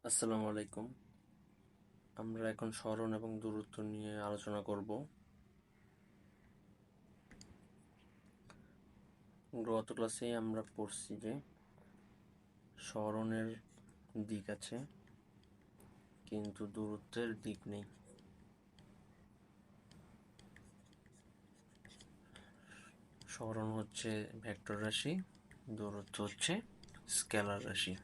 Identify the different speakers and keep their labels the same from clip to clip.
Speaker 1: আসসালামু আলাইকুম। আমরা এখন স্মরণ এবং দূরত্ব নিয়ে আলোচনা করব। গত ক্লাসে আমরা পড়ছি যে স্মরণের দিক আছে কিন্তু দূরত্বের দিক নেই। স্মরণ হচ্ছে ভেক্টর রাশি, দূরত্ব হচ্ছে স্কেলার রাশি।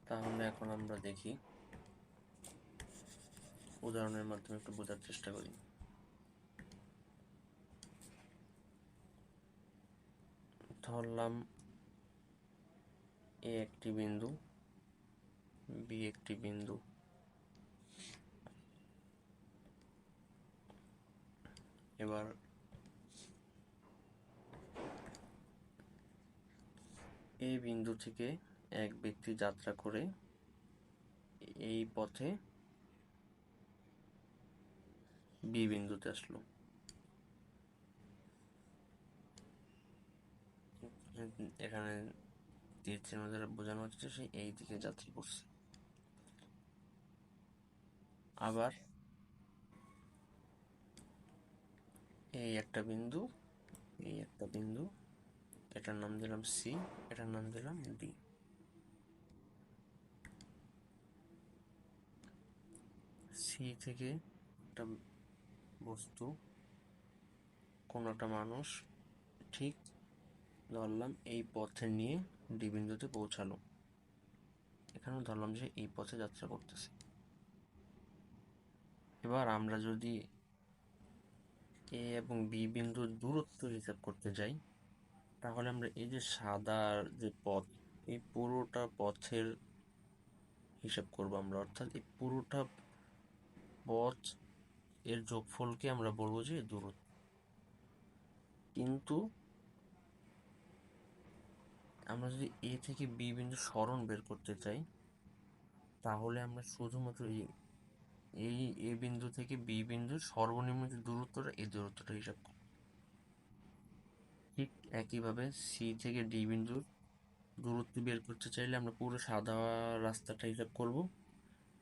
Speaker 1: তাহলে এখন আমরা দেখি, উদাহরণের মাধ্যমে একটু বোঝার চেষ্টা করি। ধরলাম এ একটি বিন্দু, বি একটি বিন্দু। এবার এই বিন্দু থেকে এক ব্যক্তি যাত্রা করে এই পথে বি বিন্দুতে আসলো। এখানে তীর চিহ্ন দ্বারা বোঝানো হচ্ছে সে এই দিকে যাত্রা করছে। আবার এই একটা বিন্দু, এই একটা বিন্দু, এটার নাম দিলাম সি, এটার নাম দিলাম ডি। সি থেকে একটা বস্তু, কোন একটা মানুষ ঠিক ধরলাম এই পথে নিয়ে ডি বিন্দুতে পৌঁছালো। এখানেও ধরলাম যে এই পথে যাত্রা করতেছে। এবার আমরা যদি এ এবং বি বিন্দুর দূরত্ব হিসাব করতে যাই, তাহলে আমরা এই যে সাদা যে পথ, এই পুরোটা পথের হিসাব করবো আমরা, অর্থাৎ এই পুরোটা পথ এর যোগফলকে আমরা বলবো যে দূরত্ব। কিন্তু আমরা যদি এ থেকে বি বিন্দু সরণ বের করতে চাই, তাহলে আমরা শুধুমাত্র এই এ বিন্দু থেকে বি বিন্দুর সর্বনিম্ন যে দূরত্বটা, এই দূরত্বটা হিসাব করব। ঠিক একইভাবে সি থেকে ডি বিন্দুর দূরত্ব বের করতে চাইলে আমরা পুরো সাদা রাস্তাটা হিসাব করব,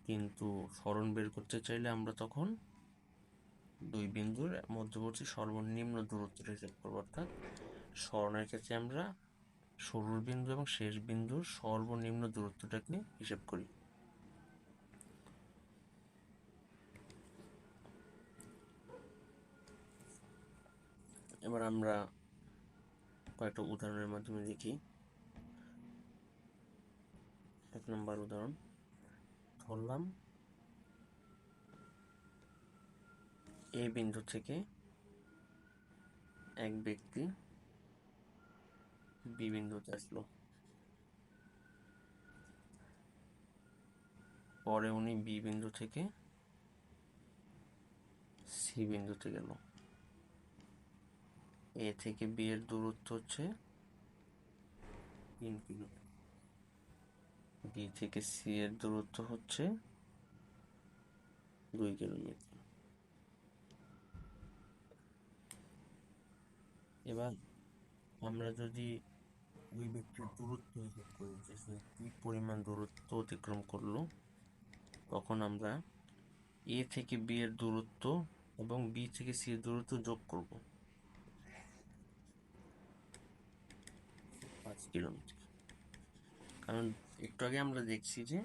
Speaker 1: কিন্তু সরণ বের করতে চাইলে আমরা তখন দুই বিন্দুর মধ্যবর্তী সর্বনিম্ন দূরত্বটা হিসাব করবো। অর্থাৎ সরণের ক্ষেত্রে আমরা শুরুর বিন্দু এবং শেষ বিন্দুর সর্বনিম্ন দূরত্বটাকে হিসাব করি। এবার আমরা কয়েকটা উদাহরণের মাধ্যমে দেখি। 1 নম্বর উদাহরণ ধরলাম এই বিন্দু থেকে এক ব্যক্তি বি বিন্দুতে আসলো। পরে উনি বি বিন্দু থেকে সি বিন্দুতে গেল। এ থেকে বি এর দূরত্ব হচ্ছে 3 কিলোমিটার, বি থেকে সি এর দূরত্ব হচ্ছে 2 কিলোমিটার। এবার আমরা যদি ওই ব্যক্তির দূরত্ব হিসাব করি যে সে কি পরিমাণ দূরত্ব অতিক্রম করলো, তখন আমরা এ থেকে বি এর দূরত্ব এবং বি থেকে সি এর দূরত্ব যোগ করব, 5 কিলোমিটার। কারণ একটু আগে আমরা দেখছি যে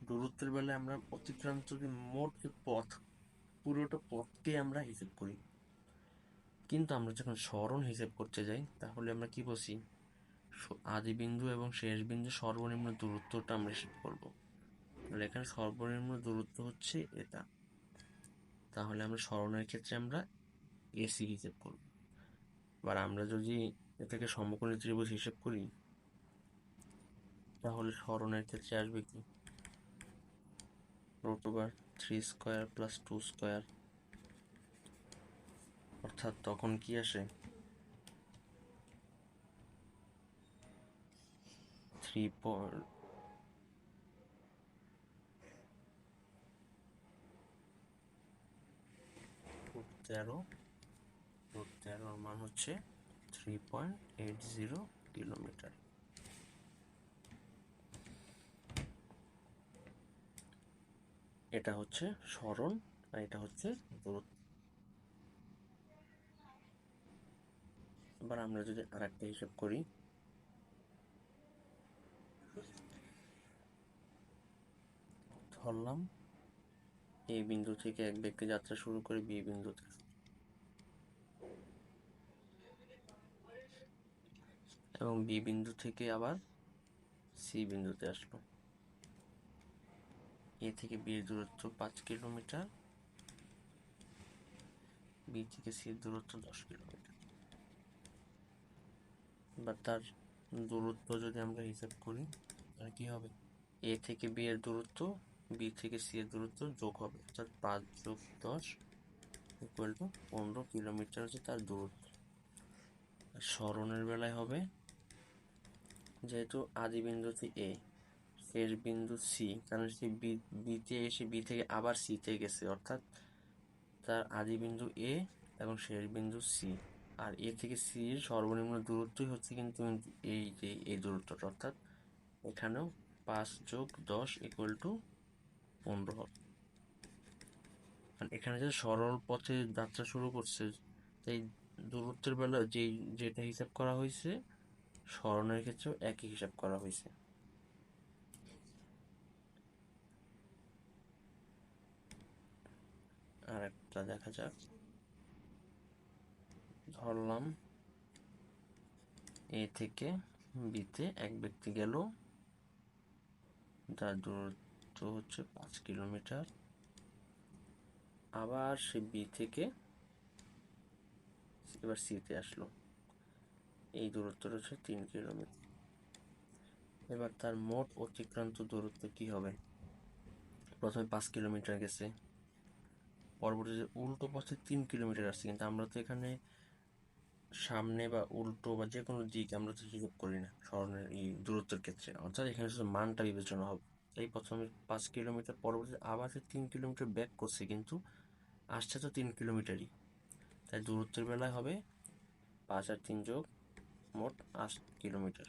Speaker 1: দূরত্বের বেলায় আমরা অতিক্রান্ত যে মোট যে পথ, পুরোটা পথকে আমরা হিসেব করি। কিন্তু আমরা যখন সরণ হিসেব করতে যাই, তাহলে আমরা কি বলছি, আদি বিন্দু এবং শেষ বিন্দু সর্বনিম্ন দূরত্বটা আমরা হিসেব করব। তাহলে এখানে সর্বনিম্ন দূরত্ব হচ্ছে এটা। তাহলে আমরা সরণের ক্ষেত্রে আমরা এসি হিসেব করব। এবার আমরা যদি এটাকে সমকোণী ত্রিভুজ হিসেব করি, তাহলে সরণের ক্ষেত্রে আসবে কি, √3² + 2²। অর্থাৎ তখন কি আসে, 3 √13, √13 মান হচ্ছে 3.80 কিলোমিটার। এটা হচ্ছে সরণ আর এটা হচ্ছে দূরত্ব। এবার আমরা যদি আরেকটা হিসাব করি, ধরলাম এই বিন্দু থেকে এক ব্যক্তি যাত্রা শুরু করে বি বিন্দুতে, এবং বি বিন্দু থেকে আবার সি বিন্দুতে আসলো। এ থেকে বির দূরত্ব 5 কিলোমিটার, বি থেকে সির দূরত্ব 10 কিলোমিটার। এবার তার দূরত্ব যদি আমরা হিসাব করি তাহলে কি হবে, এ থেকে বি এর দূরত্ব বি থেকে সি এর দূরত্ব যোগ হবে, অর্থাৎ 5 যোগ 10 ইকুয়াল টু 15 কিলোমিটার হচ্ছে তার দূরত্ব। সরণের বেলায় হবে, যেহেতু আদি বিন্দুতে এ, শেষ বিন্দু সি, কারণ সে বিতে এসে বি থেকে আবার সিতে গেছে, অর্থাৎ তার আদি বিন্দু এ এবং শেষ বিন্দু সি, আর এ থেকে সির সর্বনিম্ন দূরত্বই হচ্ছে কিন্তু এই দূরত্বটা, অর্থাৎ এখানেও 5 যোগ 10 ইকুয়াল টু 15 হবে। এখানে যে সরল পথে যাত্রা শুরু করছে, তাই দূরত্বের বেলা যেটা হিসাব করা হয়েছে সরণের ক্ষেত্রেও একই হিসাব করা হয়েছে। আর একটা দেখা যাক, ধরলাম এ থেকে বিতে এক ব্যক্তি গেল, তার দূরত্ব হচ্ছে 5 কিলোমিটার, আবার সে বি থেকে এবার সিতে আসলো, এই দূরত্বটা হচ্ছে 3 কিলোমিটার। এবার তার মোট অতিক্রান্ত দূরত্ব কি হবে, প্রথমে 5 কিলোমিটার গেছে, পরবর্তীতে উল্টো পথে 3 কিলোমিটার আসছে, কিন্তু আমরা তো এখানে সামনে বা উল্টো বা যে কোনো দিক আমরা তো হিসাব করি না সরণের এই দূরত্বের ক্ষেত্রে, অর্থাৎ এখানে শুধু মানটা বিবেচনা হবে। এই প্রথমে 5 কিলোমিটার, পরবর্তীতে আবার সে 3 কিলোমিটার ব্যাক করছে, কিন্তু আসছে তো 3 কিলোমিটারই, তাই দূরত্বের বেলায় হবে 5 আর 3 যোগ মোট 8 কিলোমিটার।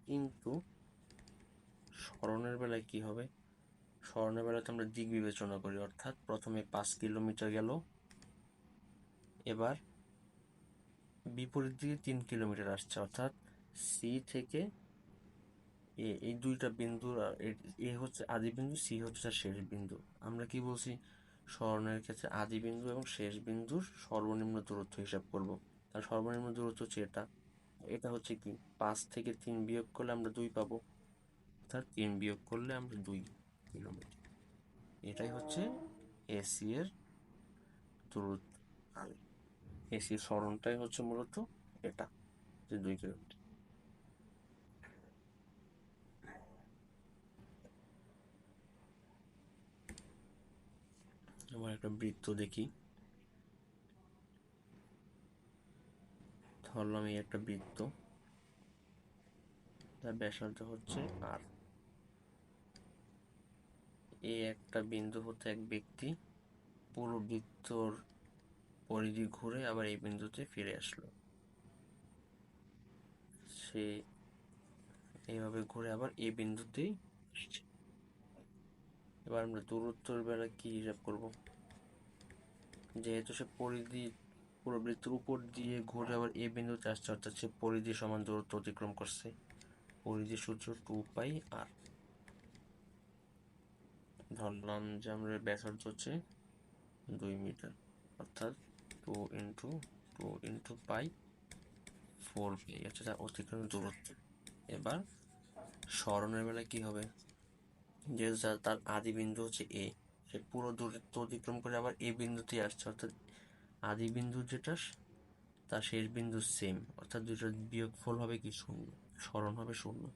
Speaker 1: কিন্তু সরণের বেলায় কি হবে, সরণের বেলায় তো আমরা দিক বিবেচনা করি, অর্থাৎ প্রথমে 5 কিলোমিটার গেল, এবার বিপরীত দিকে 3 কিলোমিটার আসছে, অর্থাৎ সি থেকে এই দুইটা বিন্দু, এ হচ্ছে আদি বিন্দু, সি হচ্ছে শেষ বিন্দু। আমরা কি বলছি, সরণের ক্ষেত্রে আদি বিন্দু এবং শেষ বিন্দুর সর্বনিম্ন দূরত্ব হিসাব করব। তার সর্বনিম্ন দূরত্ব হচ্ছে এটা হচ্ছে কি 5 থেকে 3 বিয়োগ করলে আমরা 2 পাবো, অর্থাৎ 3 বিয়োগ করলে আমরা 2 কিলোমিটার। এটাই হচ্ছে এসি এর দূরত্ব, আর এসির সরণটাই হচ্ছে মূলত এটা, যে 2 কিলোমিটার। আমার একটা বৃত্ত দেখি, ধরলাম এই একটা বৃত্ত, তার ব্যাসার্ধ হচ্ছে আর, এই একটা বিন্দু হতে এক ব্যক্তি পুরো বৃত্তর পরিধি ঘুরে আবার এই বিন্দুতে ফিরে আসলো, সে এইভাবে ঘুরে আবার এই বিন্দুতেই আসছে। এবার আমরা দূরত্বের বেলা কি হিসাব করব, যেহেতু সে পরিধি পুরো বৃত্তের উপর দিয়ে ঘুরে আবার এই বিন্দুতে আসছে, অর্থাৎ সে পরিধি সমান দূরত্ব অতিক্রম করছে, পরিধি সূত্র 2 পাই আর। ধরলাম যে আমরা ব্যাসার্ধ হচ্ছে 2 মিটার, অর্থাৎ 2 ইন্টু 2 ইন্টু পাই 4 এই হচ্ছে তার অতিক্রম দূরত্ব। এবার সরণের বেলায় কি হবে, যেহেতু তার আদি বিন্দু হচ্ছে এ, সে পুরো দূরত্ব অতিক্রম করে আবার এই বিন্দুতেই আসছে, অর্থাৎ আদি বিন্দু যেটা তার শেষ বিন্দু সেম, অর্থাৎ দুটোর বিয়োগফল হবে কি 0, সরণ হবে 0।